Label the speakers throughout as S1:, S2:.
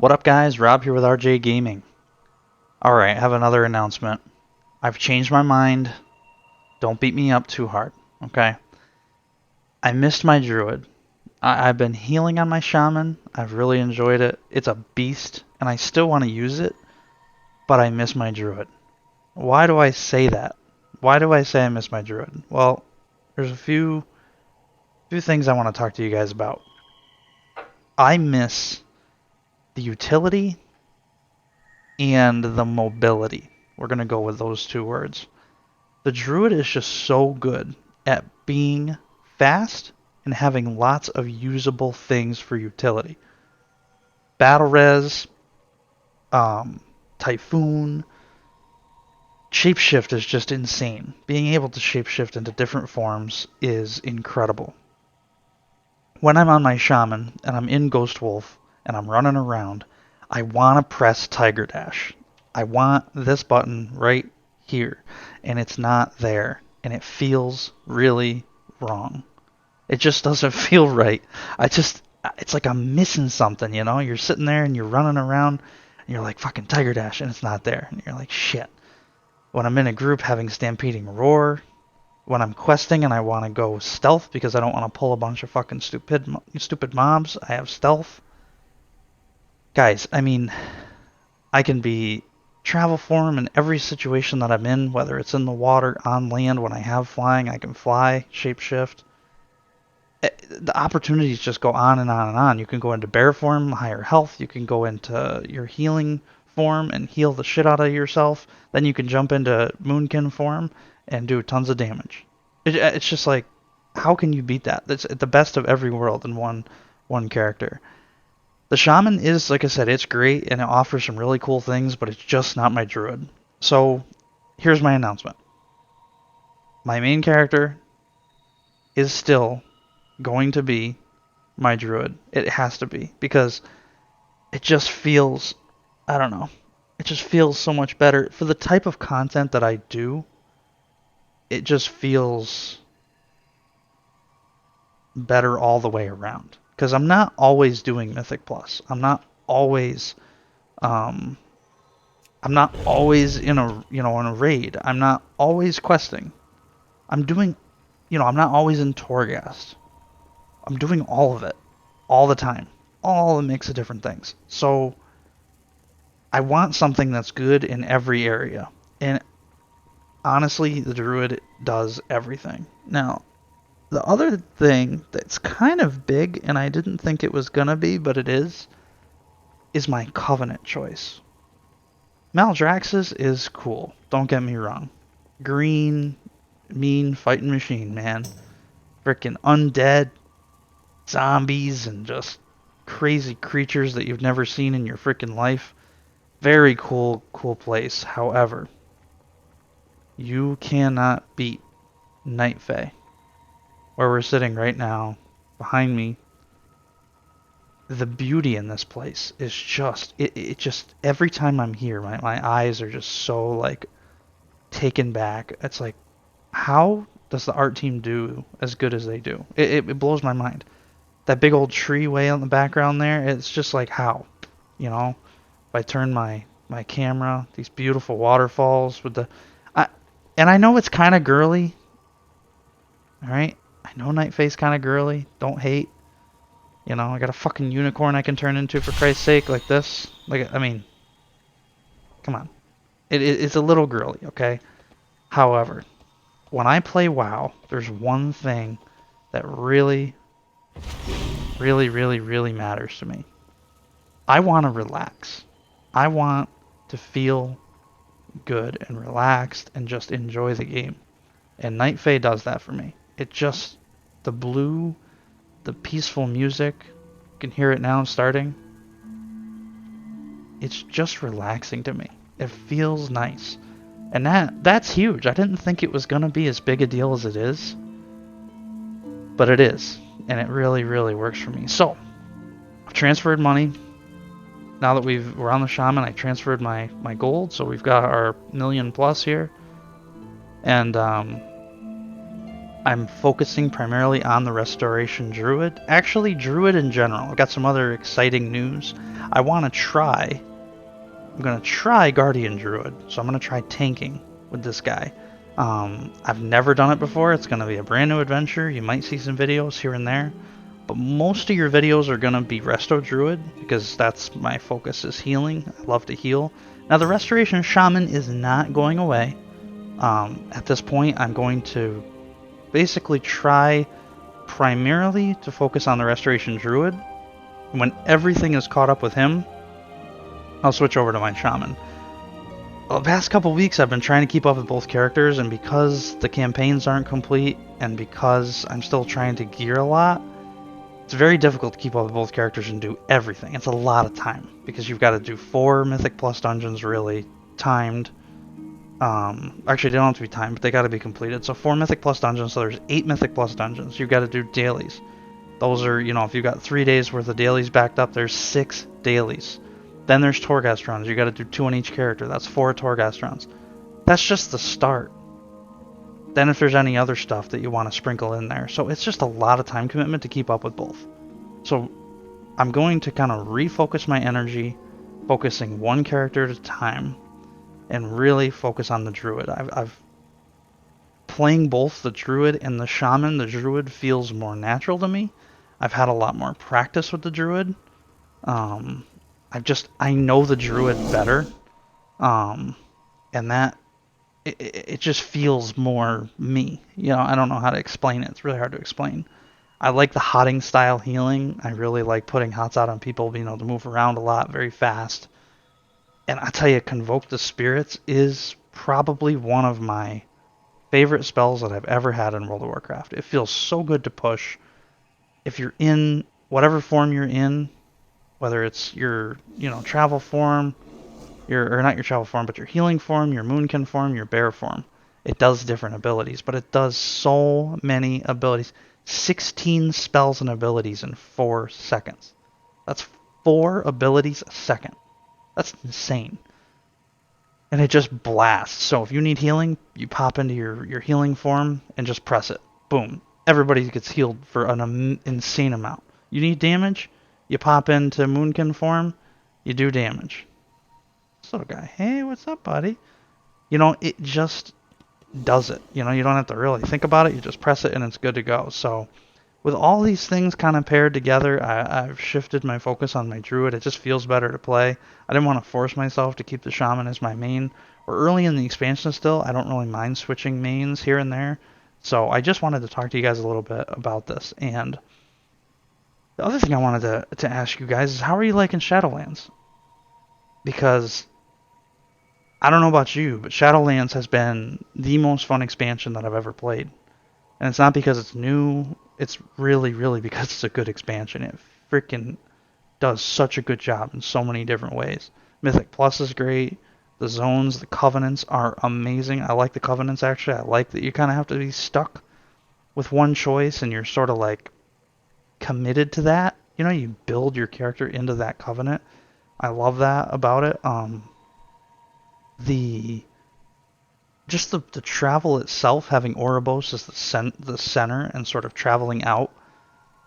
S1: What up, guys? Rob here with RJ Gaming. Alright, I have another announcement. I've changed my mind. Don't beat me up too hard, okay? I missed my druid. I've been healing on my shaman. I've really enjoyed it. It's a beast, and I still want to use it, but I miss my druid. Why do I say that? Why do I say I miss my druid? Well, there's a few things I want to talk to you guys about. I miss the utility and the mobility. We're going to go with those two words. The druid is just so good at being fast and having lots of usable things for utility. Battle res, typhoon, shapeshift is just insane. Being able to shapeshift into different forms is incredible. When I'm on my shaman and I'm in Ghost Wolf and I'm running around, I want to press Tiger Dash. I want this button right here, and it's not there, and it feels really wrong. It just doesn't feel right. It's like I'm missing something, you know? You're sitting there and you're running around, and you're like, fucking Tiger Dash, and it's not there. And you're like, shit. When I'm in a group having Stampeding Roar, when I'm questing and I want to go stealth because I don't want to pull a bunch of fucking stupid mobs, I have stealth. Guys, I mean, I can be travel form in every situation that I'm in, whether it's in the water, on land, when I have flying, I can fly, shapeshift. The opportunities just go on and on and on. You can go into bear form, higher health. You can go into your healing form and heal the shit out of yourself. Then you can jump into Moonkin form and do tons of damage. It's just like, how can you beat that? That's the best of every world in one character. The shaman is, like I said, it's great and it offers some really cool things, but it's just not my druid. So here's my announcement. My main character is still going to be my druid. It has to be, because it just feels, I don't know, it just feels so much better for the type of content that I do. It just feels better all the way around, because I'm not always doing Mythic Plus. Um, I'm not always in a raid. I'm not always questing. I'm doing, I'm not always in Torghast. I'm doing all of it, all the time, all a mix of different things. So I want something that's good in every area, and honestly, the druid does everything. Now, the other thing that's kind of big, and I didn't think it was gonna be, but it is my Covenant choice. Maldraxxus is cool, don't get me wrong. Green, mean fighting machine, man. Frickin' undead, zombies, and just crazy creatures that you've never seen in your frickin' life. Very cool place. However, you cannot beat Night Fae. Where we're sitting right now, behind me, the beauty in this place is just, it just, every time I'm here, my eyes are just so, like, taken back. It's like, how does the art team do as good as they do? It blows my mind. That big old tree way in the background there, it's just like, how? You know? If I turn my camera, these beautiful waterfalls with the... I, and I know it's kind of girly, alright? I know Night Fae's kind of girly. Don't hate. You know, I got a fucking unicorn I can turn into, for Christ's sake, like this. Like, I mean, come on. It's a little girly, okay? However, when I play WoW, there's one thing that really, really, really, really matters to me. I want to relax. I want to feel good and relaxed and just enjoy the game. And Night Fae does that for me. It just, the blue, the peaceful music, you can hear it now starting. It's just relaxing to me. It feels nice. And that's huge. I didn't think it was going to be as big a deal as it is. But it is. And it really, really works for me. So, I've transferred money. Now that we're on the shaman, I transferred my gold. So we've got our million plus here. And I'm focusing primarily on the Restoration Druid. Actually, Druid in general. I've got some other exciting news. I want to try. I'm going to try Guardian Druid. So I'm going to try tanking with this guy. I've never done it before. It's going to be a brand new adventure. You might see some videos here and there. But most of your videos are going to be Resto Druid because that's my focus is healing. I love to heal. Now the Restoration Shaman is not going away. At this point, I'm going to basically try primarily to focus on the Restoration Druid. And when everything is caught up with him, I'll switch over to my Shaman. The past couple weeks I've been trying to keep up with both characters, and because the campaigns aren't complete, and because I'm still trying to gear a lot, it's very difficult to keep up with both characters and do everything. It's a lot of time, because you've got to do 4 Mythic Plus dungeons really, timed. Actually, they don't have to be timed, but they got to be completed. So 4 Mythic Plus dungeons, so there's 8 Mythic Plus dungeons. You've got to do dailies. Those are, if you've got 3 days worth of dailies backed up, there's 6 dailies. Then there's Torghast runs. You got to do 2 on each character. That's 4 Torghast runs. That's just the start. Then if there's any other stuff that you want to sprinkle in there. So it's just a lot of time commitment to keep up with both. So I'm going to kind of refocus my energy, focusing one character at a time, and really focus on the Druid. I've playing both the Druid and the Shaman. The Druid feels more natural to me. I've had a lot more practice with the Druid. I know the Druid better, and that it just feels more me. I don't know how to explain it. It's really hard to explain. I like the hotting style healing. I really like putting hots out on people, being able to move around a lot very fast. And I tell you, Convoke the Spirits is probably one of my favorite spells that I've ever had in World of Warcraft. It feels so good to push. If you're in whatever form you're in, whether it's your, travel form, or not your travel form, but your healing form, your moonkin form, your bear form, it does different abilities, but it does so many abilities. 16 spells and abilities in 4 seconds. That's 4 abilities a second. That's insane. And it just blasts. So if you need healing, you pop into your healing form and just press it. Boom. Everybody gets healed for an insane amount. You need damage, you pop into Moonkin form, you do damage. This little guy, hey, what's up, buddy? It just does it. You don't have to really think about it. You just press it and it's good to go. So with all these things kind of paired together, I've shifted my focus on my Druid. It just feels better to play. I didn't want to force myself to keep the Shaman as my main. We're early in the expansion still. I don't really mind switching mains here and there. So I just wanted to talk to you guys a little bit about this. And the other thing I wanted to ask you guys is, how are you liking Shadowlands? Because I don't know about you, but Shadowlands has been the most fun expansion that I've ever played. And it's not because it's new. It's really, really because it's a good expansion. It freaking does such a good job in so many different ways. Mythic Plus is great. The zones, the covenants are amazing. I like the covenants, actually. I like that you kind of have to be stuck with one choice and you're sort of like committed to that. You build your character into that covenant. I love that about it. The just the travel itself, having Ouroboros as the center and sort of traveling out.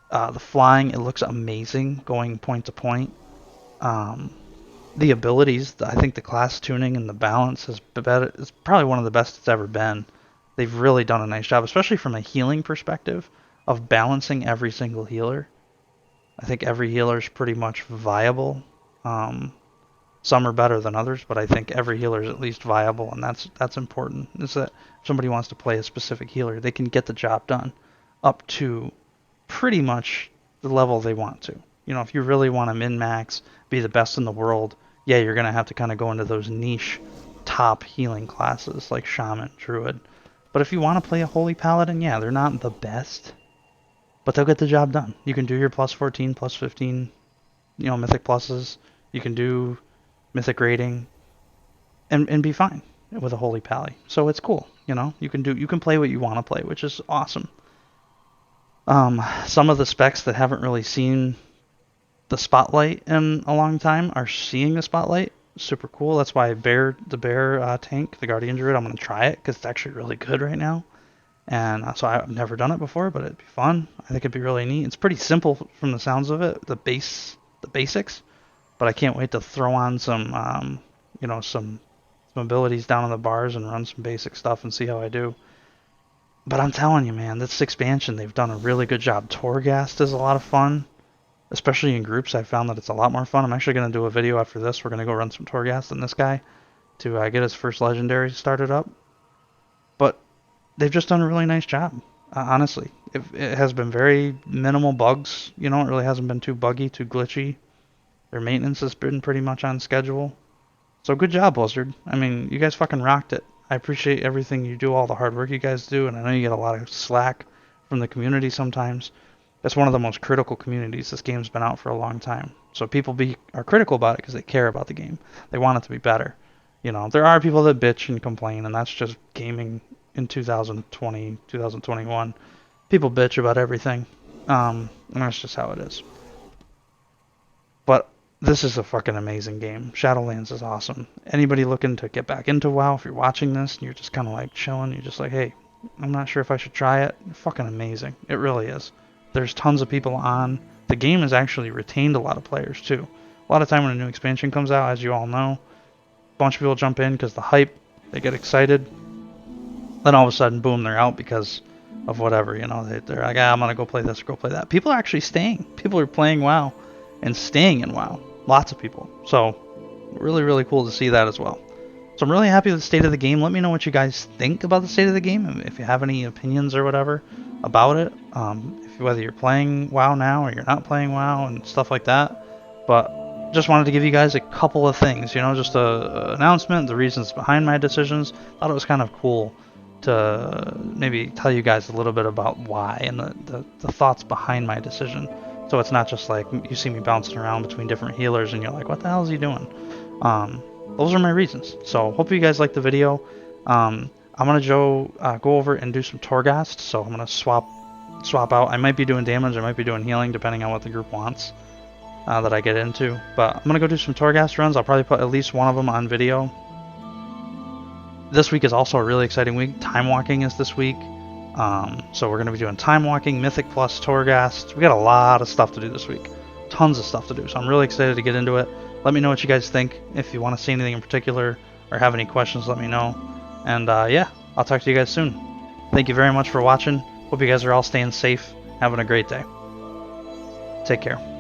S1: The flying, it looks amazing going point to point. The abilities, I think the class tuning and the balance is better. It's probably one of the best it's ever been. They've really done a nice job, especially from a healing perspective, of balancing every single healer. I think every healer is pretty much viable. Some are better than others, but I think every healer is at least viable, and that's important. Is that if somebody wants to play a specific healer, they can get the job done up to pretty much the level they want to. If you really want to min-max, be the best in the world, yeah, you're going to have to kind of go into those niche top healing classes like Shaman, Druid. But if you want to play a Holy Paladin, yeah, they're not the best, but they'll get the job done. You can do your plus 14, plus 15, Mythic Pluses. You can do Mythic rating and be fine with a Holy Pally. So it's cool, You can play what you want to play, which is awesome. Some of the specs that haven't really seen the spotlight in a long time are seeing the spotlight. Super cool. That's why the bear tank, the Guardian Druid, I'm going to try it because it's actually really good right now. And so I've never done it before, but it'd be fun. I think it'd be really neat. It's pretty simple from the sounds of it, the basics. But I can't wait to throw on some, some abilities down on the bars and run some basic stuff and see how I do. But I'm telling you, man, this expansion, they've done a really good job. Torghast is a lot of fun, especially in groups. I found that it's a lot more fun. I'm actually going to do a video after this. We're going to go run some Torghast on this guy to get his first legendary started up. But they've just done a really nice job, honestly. It has been very minimal bugs. It really hasn't been too buggy, too glitchy. Their maintenance has been pretty much on schedule. So good job, Blizzard. I mean, you guys fucking rocked it. I appreciate everything you do, all the hard work you guys do, and I know you get a lot of slack from the community sometimes. That's one of the most critical communities. This game's been out for a long time. So people are critical about it because they care about the game. They want it to be better. There are people that bitch and complain, and that's just gaming in 2020, 2021. People bitch about everything. And that's just how it is. But this is a fucking amazing game. Shadowlands is awesome. Anybody looking to get back into WoW, if you're watching this and you're just kind of like chilling, you're just like, hey, I'm not sure if I should try it. Fucking amazing. It really is. There's tons of people on. The game has actually retained a lot of players too. A lot of time when a new expansion comes out, as you all know, a bunch of people jump in because the hype, they get excited. Then all of a sudden, boom, they're out because of whatever. They're like, I'm going to go play this or go play that. People are actually staying. People are playing WoW and staying in WoW. Lots of people. So really, really cool to see that as well. So I'm really happy with the state of the game. Let me know what you guys think about the state of the game. If you have any opinions or whatever about it. Whether you're playing WoW now or you're not playing WoW and stuff like that. But just wanted to give you guys a couple of things. Just a announcement, the reasons behind my decisions. Thought it was kind of cool to maybe tell you guys a little bit about why and the thoughts behind my decision. So it's not just like you see me bouncing around between different healers and you're like, what the hell is he doing? Those are my reasons. So hope you guys liked the video. I'm going to go over and do some Torghast. So I'm going to swap out. I might be doing damage. I might be doing healing depending on what the group wants that I get into. But I'm going to go do some Torghast runs. I'll probably put at least one of them on video. This week is also a really exciting week. Time walking is this week. So we're going to be doing time walking, Mythic Plus, Torghast. We got a lot of stuff to do this week. Tons of stuff to do. So I'm really excited to get into it. Let me know what you guys think. If you want to see anything in particular or have any questions, let me know. And yeah, I'll talk to you guys soon. Thank you very much for watching. Hope you guys are all staying safe. Having a great day. Take care.